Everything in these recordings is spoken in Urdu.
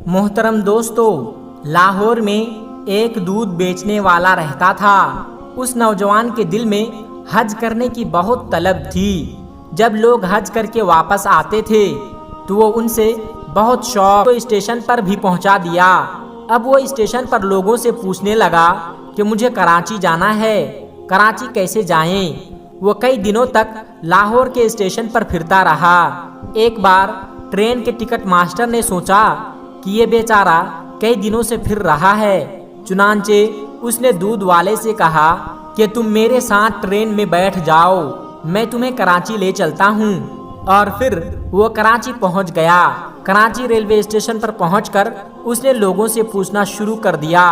محترم دوستو، لاہور میں ایک دودھ بیچنے والا رہتا تھا۔ اس نوجوان کے دل میں حج کرنے کی بہت طلب تھی۔ جب لوگ حج کر کے واپس آتے تھے تو وہ ان سے بہت شوق تو اسٹیشن پر بھی پہنچا دیا۔ اب وہ اسٹیشن پر لوگوں سے پوچھنے لگا کہ مجھے کراچی جانا ہے، کراچی کیسے جائیں؟ وہ کئی دنوں تک لاہور کے اسٹیشن پر پھرتا رہا۔ ایک بار ٹرین کے ٹکٹ ماسٹر نے سوچا کہ یہ بیچارہ کئی دنوں سے پھر رہا ہے، چنانچہ اس نے دودھ والے سے کہا کہ تم میرے ساتھ ٹرین میں بیٹھ جاؤ، میں تمہیں کراچی لے چلتا ہوں۔ اور پھر وہ کراچی پہنچ گیا۔ کراچی ریلوے اسٹیشن پر پہنچ کر اس نے لوگوں سے پوچھنا شروع کر دیا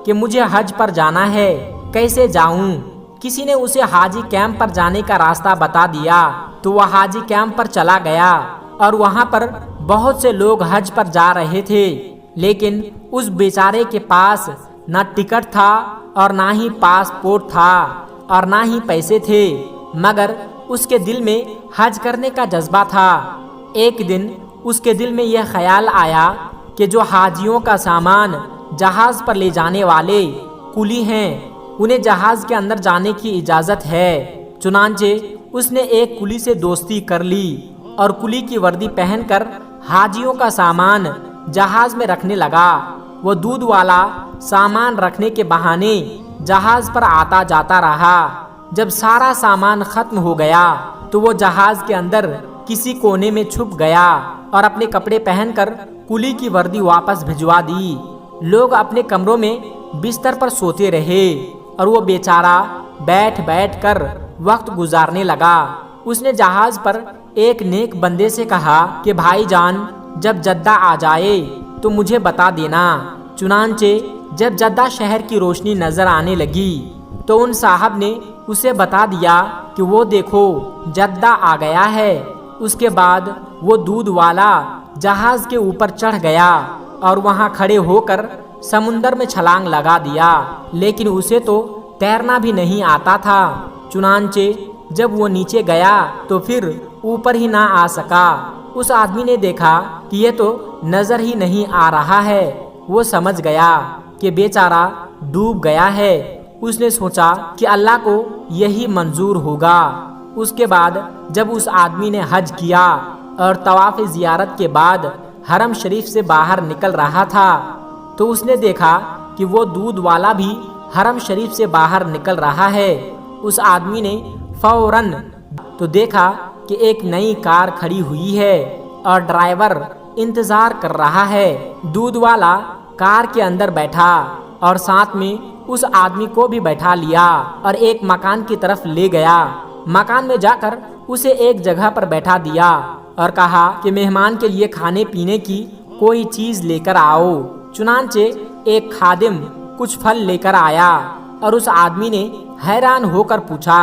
کہ مجھے حج پر جانا ہے، کیسے جاؤں؟ کسی نے اسے حاجی کیمپ پر جانے کا راستہ بتا دیا تو وہ حاجی کیمپ پر چلا گیا، اور وہاں پر بہت سے لوگ حج پر جا رہے تھے، لیکن اس بیچارے کے پاس نہ ٹکٹ تھا اور نہ ہی پاسپورٹ تھا اور نہ ہی پیسے تھے، مگر اس کے دل میں حج کرنے کا جذبہ تھا۔ ایک دن اس کے دل میں یہ خیال آیا کہ جو حاجیوں کا سامان جہاز پر لے جانے والے کلی ہیں، انہیں جہاز کے اندر جانے کی اجازت ہے۔ چنانچہ اس نے ایک کلی سے دوستی کر لی اور کلی کی وردی پہن کر حاجیوں کا سامان جہاز میں رکھنے لگا۔ وہ دودھ والا سامان رکھنے کے بہانے جہاز پر آتا جاتا رہا۔ جب سارا سامان ختم ہو گیا تو وہ جہاز کے اندر کسی کونے میں چھپ گیا اور اپنے کپڑے پہن کر کلی کی وردی واپس بھجوا دی۔ لوگ اپنے کمروں میں بستر پر سوتے رہے اور وہ بیچارہ بیٹھ بیٹھ کر وقت گزارنے لگا۔ اس نے جہاز پر ایک نیک بندے سے کہا کہ بھائی جان، جب جدہ آ جائے تو مجھے بتا دینا۔ چنانچہ جب جدہ شہر کی روشنی نظر آنے لگی تو ان صاحب نے اسے بتا دیا کہ وہ دیکھو جدہ آ گیا ہے۔ اس کے بعد وہ دودھ والا جہاز کے اوپر چڑھ گیا اور وہاں کھڑے ہو کر سمندر میں چھلانگ لگا دیا، لیکن اسے تو تیرنا بھی نہیں آتا تھا۔ چنانچہ جب وہ نیچے گیا تو پھر اوپر ہی نہ آ سکا۔ اس آدمی نے دیکھا کہ یہ تو نظر ہی نہیں آ رہا ہے۔ وہ سمجھ گیا کہ بیچارہ ڈوب گیا ہے۔ اس نے سوچا کہ اللہ کو یہی منظور ہوگا۔ اس کے بعد جب اس آدمی نے حج کیا اور طواف زیارت کے بعد حرم شریف سے باہر نکل رہا تھا تو اس نے دیکھا کہ وہ دودھ والا بھی حرم شریف سے باہر نکل رہا ہے۔ اس آدمی نے فوراً تو دیکھا کہ ایک نئی کار کھڑی ہوئی ہے اور ڈرائیور انتظار کر رہا ہے۔ دودھ والا کار کے اندر بیٹھا اور ساتھ میں اس آدمی کو بھی بیٹھا لیا اور ایک مکان کی طرف لے گیا۔ مکان میں جا کر اسے ایک جگہ پر بیٹھا دیا اور کہا کہ مہمان کے لیے کھانے پینے کی کوئی چیز لے کر آؤ۔ چنانچہ ایک خادم کچھ پھل لے کر آیا اور اس آدمی نے حیران ہو کر پوچھا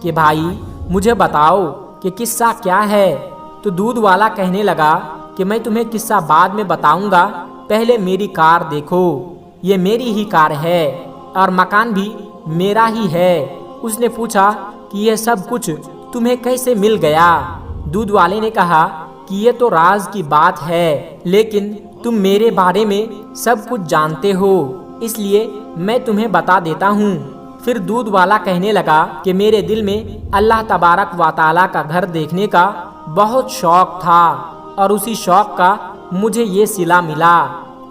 کہ بھائی مجھے بتاؤ کہ قصہ کیا ہے؟ تو دودھ والا کہنے لگا کہ میں تمہیں قصہ بعد میں بتاؤں گا، پہلے میری کار دیکھو، یہ میری ہی کار ہے اور مکان بھی میرا ہی ہے۔ اس نے پوچھا کہ یہ سب کچھ تمہیں کیسے مل گیا؟ دودھ والے نے کہا کہ یہ تو راز کی بات ہے، لیکن تم میرے بارے میں سب کچھ جانتے ہو، اس لیے میں تمہیں بتا دیتا ہوں۔ پھر دودھ والا کہنے لگا کہ میرے دل میں اللہ تبارک و تعالیٰ کا گھر دیکھنے کا بہت شوق تھا، اور اسی شوق کا مجھے یہ صلہ ملا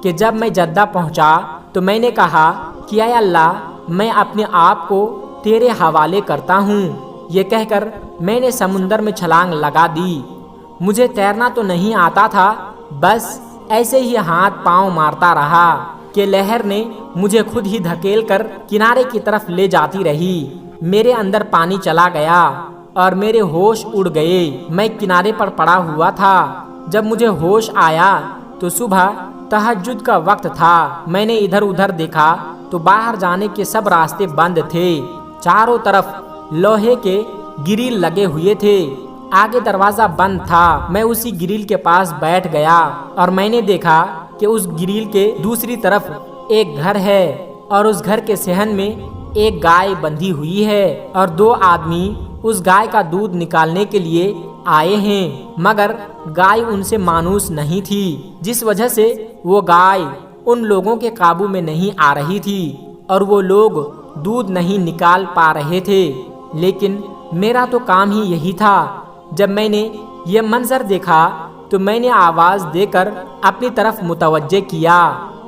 کہ جب میں جدہ پہنچا تو میں نے کہا کہ اے اللہ، میں اپنے آپ کو تیرے حوالے کرتا ہوں۔ یہ کہہ کر میں نے سمندر میں چھلانگ لگا دی۔ مجھے تیرنا تو نہیں آتا تھا، بس ایسے ہی ہاتھ پاؤں مارتا رہا کہ لہر نے مجھے خود ہی دھکیل کر کنارے کی طرف لے جاتی رہی۔ میرے اندر پانی چلا گیا اور میرے ہوش اڑ گئے۔ میں کنارے پر پڑا ہوا تھا۔ جب مجھے ہوش آیا تو صبح تہجد کا وقت تھا۔ میں نے ادھر ادھر دیکھا تو باہر جانے کے سب راستے بند تھے۔ چاروں طرف لوہے کے گریل لگے ہوئے تھے، آگے دروازہ بند تھا۔ میں اسی گریل کے پاس بیٹھ گیا اور میں نے دیکھا کہ اس گریل کے دوسری طرف ایک گھر ہے اور اس گھر کے صحن میں ایک گائے بندھی ہوئی ہے اور دو آدمی اس گائے کا دودھ نکالنے کے لیے آئے ہیں، مگر گائے ان سے مانوس نہیں تھی، جس وجہ سے وہ گائے ان لوگوں کے قابو میں نہیں آ رہی تھی اور وہ لوگ دودھ نہیں نکال پا رہے تھے۔ لیکن میرا تو کام ہی یہی تھا۔ جب میں نے یہ منظر دیکھا تو میں نے آواز دے کر اپنی طرف متوجہ کیا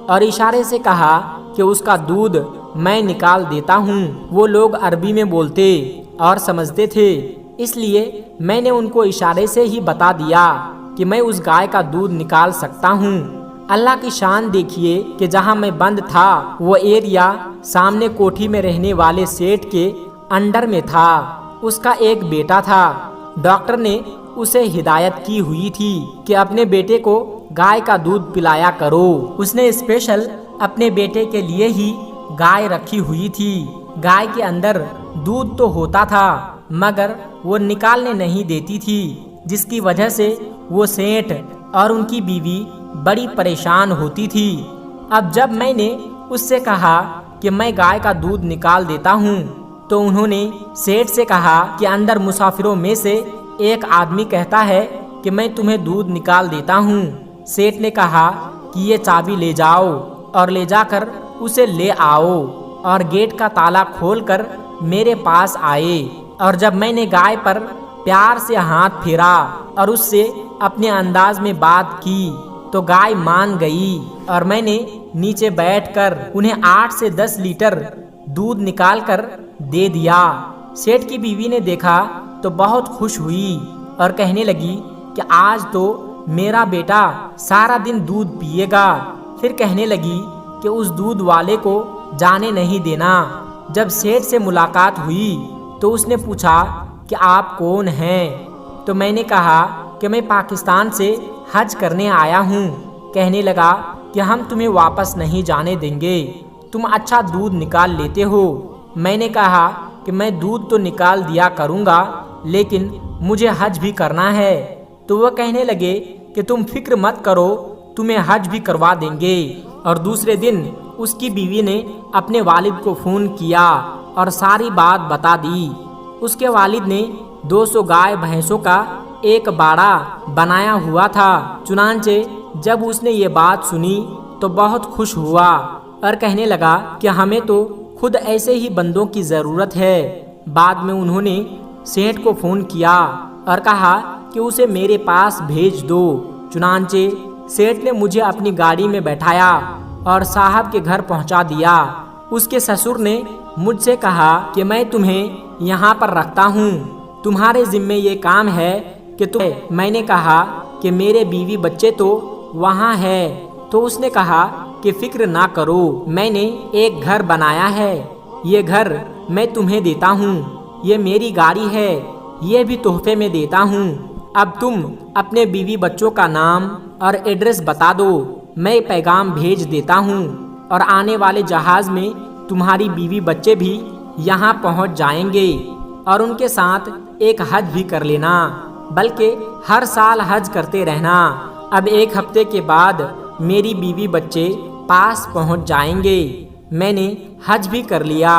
اور اشارے سے کہا کہ اس کا دودھ میں نکال دیتا ہوں۔ وہ لوگ عربی میں بولتے اور سمجھتے تھے، اس لیے میں نے ان کو اشارے سے ہی بتا دیا کہ میں اس گائے کا دودھ نکال سکتا ہوں۔ اللہ کی شان دیکھیے کہ جہاں میں بند تھا وہ ایریا سامنے کوٹھی میں رہنے والے سیٹ کے انڈر میں تھا۔ اس کا ایک بیٹا تھا۔ ڈاکٹر نے اسے ہدایت کی ہوئی تھی کہ اپنے بیٹے کو گائے کا دودھ پلایا کرو۔ اس نے اسپیشل اپنے بیٹے کے لیے ہی گائے رکھی ہوئی تھی۔ گائے کے اندر دودھ تو ہوتا تھا مگر وہ نکالنے نہیں دیتی تھی، جس کی وجہ سے وہ سیٹ اور ان کی بیوی بڑی پریشان ہوتی تھی۔ اب جب میں نے اس سے کہا کہ میں گائے کا دودھ نکال دیتا ہوں تو انہوں نے سیٹ سے کہا کہ اندر مسافروں میں سے ایک آدمی کہتا ہے کہ میں تمہیں دودھ نکال دیتا ہوں۔ سیٹ نے کہا کہ یہ چابی لے جاؤ اور لے جا کر اسے لے آؤ، اور گیٹ کا تالا کھول کر میرے پاس آئے، اور جب میں نے گائے پر پیار سے ہاتھ پھیرا اور اس سے اپنے انداز میں بات کی تو گائے مان گئی، اور میں نے نیچے بیٹھ کر انہیں 8 سے 10 لیٹر دودھ نکال کر دے دیا۔ سیٹ کی بیوی نے دیکھا تو بہت خوش ہوئی اور کہنے لگی کہ آج تو میرا بیٹا سارا دن دودھ پیے گا۔ پھر کہنے لگی کہ اس دودھ والے کو جانے نہیں دینا۔ جب سیٹ سے ملاقات ہوئی تو اس نے پوچھا کہ آپ کون ہیں؟ تو میں نے کہا کہ میں پاکستان سے حج کرنے آیا ہوں۔ کہنے لگا کہ ہم تمہیں واپس نہیں جانے دیں گے، تم اچھا دودھ نکال لیتے ہو۔ میں نے کہا کہ میں دودھ تو نکال دیا کروں گا لیکن مجھے حج بھی کرنا ہے۔ تو وہ کہنے لگے کہ تم فکر مت کرو، تمہیں حج بھی کروا دیں گے۔ اور دوسرے دن اس کی بیوی نے اپنے والد کو فون کیا اور ساری بات بتا دی۔ اس کے والد نے 200 گائے بھینسوں کا ایک باڑا بنایا ہوا تھا۔ چنانچہ جب اس نے یہ بات سنی تو بہت خوش ہوا اور کہنے لگا کہ ہمیں تو خود ایسے ہی بندوں کی ضرورت ہے۔ بعد میں انہوں نے سیٹ کو فون کیا اور کہا کہ اسے میرے پاس بھیج دو۔ چنانچہ سیٹ نے مجھے اپنی گاڑی میں بیٹھایا اور صاحب کے گھر پہنچا دیا۔ اس کے سسر نے مجھ سے کہا کہ میں تمہیں یہاں پر رکھتا ہوں، تمہارے ذمے یہ کام ہے کہ میں نے کہا کہ میرے بیوی بچے تو وہاں ہے۔ تو اس نے کہا کہ فکر نہ کرو، میں نے ایک گھر بنایا ہے، یہ گھر میں تمہیں دیتا ہوں، یہ میری گاڑی ہے، یہ بھی تحفے میں دیتا ہوں۔ اب تم اپنے بیوی بچوں کا نام اور ایڈریس بتا دو، میں پیغام بھیج دیتا ہوں اور آنے والے جہاز میں تمہاری بیوی بچے بھی یہاں پہنچ جائیں گے، اور ان کے ساتھ ایک حج بھی کر لینا، بلکہ ہر سال حج کرتے رہنا۔ اب 1 ہفتے کے بعد میری بیوی بچے پاس پہنچ جائیں گے۔ میں نے حج بھی کر لیا۔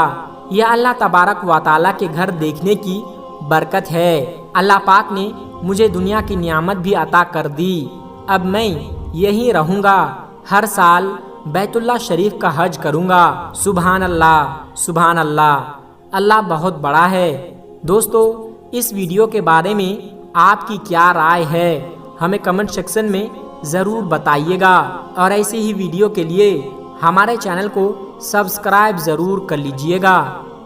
یہ اللہ تبارک و تعالیٰ کے گھر دیکھنے کی برکت ہے۔ اللہ پاک نے مجھے دنیا کی نعمت بھی عطا کر دی۔ اب میں یہیں رہوں گا، ہر سال بیت اللہ شریف کا حج کروں گا۔ سبحان اللہ، سبحان اللہ، اللہ بہت بڑا ہے۔ دوستو، اس ویڈیو کے بارے میں آپ کی کیا رائے ہے؟ ہمیں کمنٹ سیکشن میں ضرور بتائیے گا، اور ایسی ہی ویڈیو کے لیے ہمارے چینل کو سبسکرائب ضرور کر لیجئے گا۔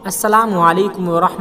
السلام علیکم ورحمۃ